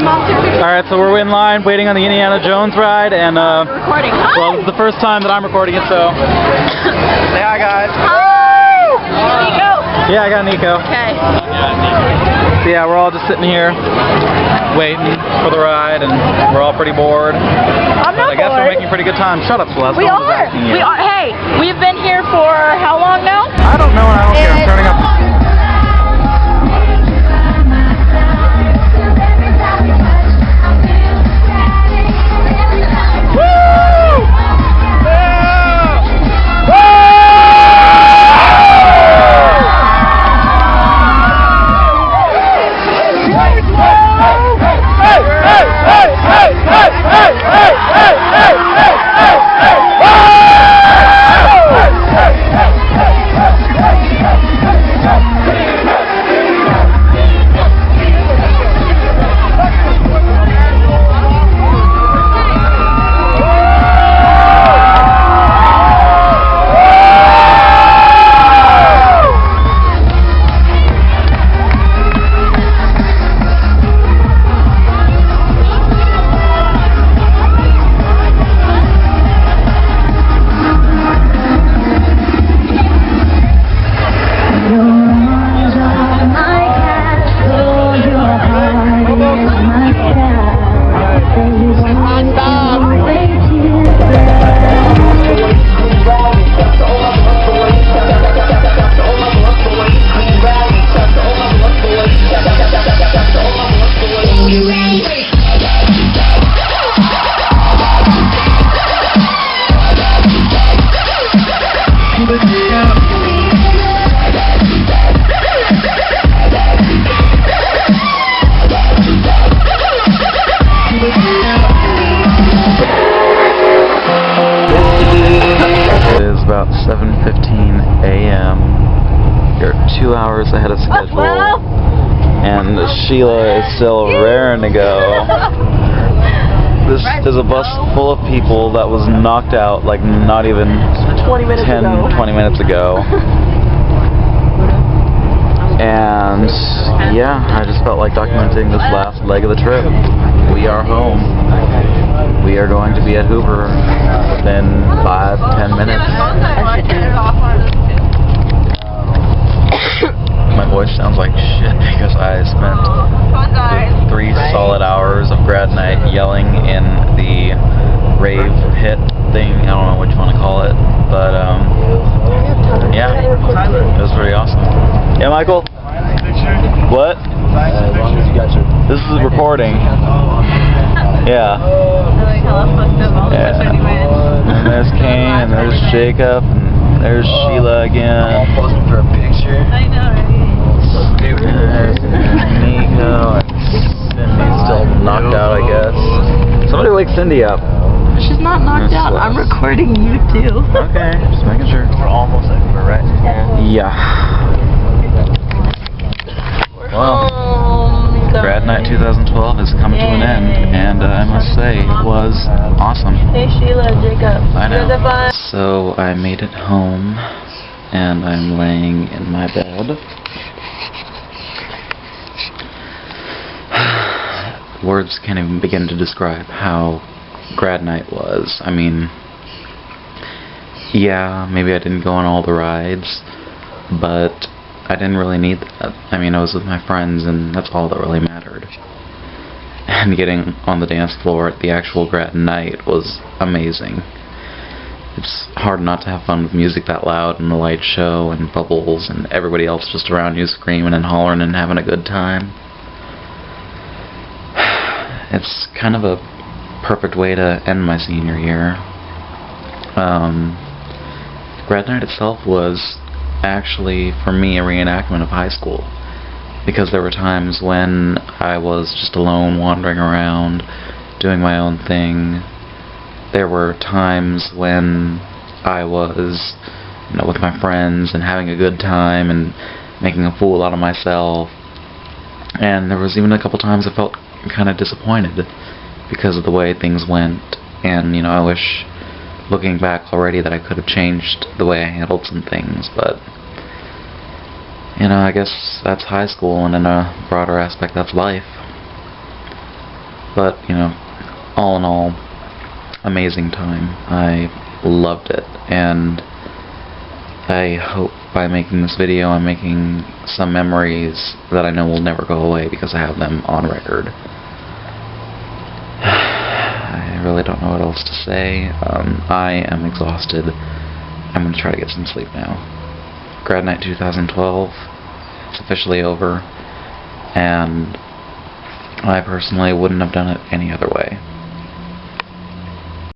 mom took pictures. Alright, so we're in line waiting on the Indiana Jones ride, and Recording. well, this is the first time that I'm recording it, so say hi, guys. Hi! Nico. Yeah, I got Nico. Okay. So yeah, we're all just sitting here waiting for the ride, and we're all pretty bored. I'm not I guess bored. we're making pretty good time. Shut up, Celeste. We No one was are. asking you. We are. Hey, we've been here for how long now? I don't know, and I don't care. I'm turning up. About 7:15 a.m. You're 2 hours ahead of schedule, and Sheila is still raring to go. This is a bus full of people that was knocked out like not even 20 minutes ago. And yeah, I just felt like documenting this last leg of the trip. We are home. We are going to be at Hoover within 5-10 minutes. My voice sounds like shit because I spent 3 solid hours of Grad Nite yelling in the rave hit thing. I don't know what you want to call it, but yeah, it was pretty awesome. Yeah, Michael? What? This is recording. Yeah. And there's Kane, and there's Jacob, and there's Sheila again. All posing for a picture. I know, right? There's Nico, and Cindy's still knocked out, I guess. Somebody wake Cindy up. She's not knocked out. I'm recording you too. Okay, just making sure. We're almost at Hoover, right? Yeah. Well, Grad Nite 2012 is coming to an end, and I must say, it was awesome. Hey Sheila, Jacob. I know. So I made it home, and I'm laying in my bed. Words can't even begin to describe how Grad Nite was. I mean, yeah, maybe I didn't go on all the rides, but I didn't really need that. I mean, I was with my friends, and that's all that really mattered. And getting on the dance floor at the actual Grad Nite was amazing. It's hard not to have fun with music that loud and the light show and bubbles and everybody else just around you screaming and hollering and having a good time. It's kind of a perfect way to end my senior year. Grad Nite itself was actually, for me, a reenactment of high school, because there were times when I was just alone wandering around doing my own thing. There were times when I was, with my friends and having a good time and making a fool out of myself. And there was even a couple times I felt kind of disappointed because of the way things went. And, I wish, looking back already, that I could have changed the way I handled some things, but I guess that's high school, and in a broader aspect, that's life. But, you know, all in all, amazing time. I loved it, and I hope by making this video I'm making some memories that I know will never go away because I have them on record. I really don't know what else to say. I am exhausted. I'm going to try to get some sleep now. Grad Nite 2012, it's officially over, and I personally wouldn't have done it any other way.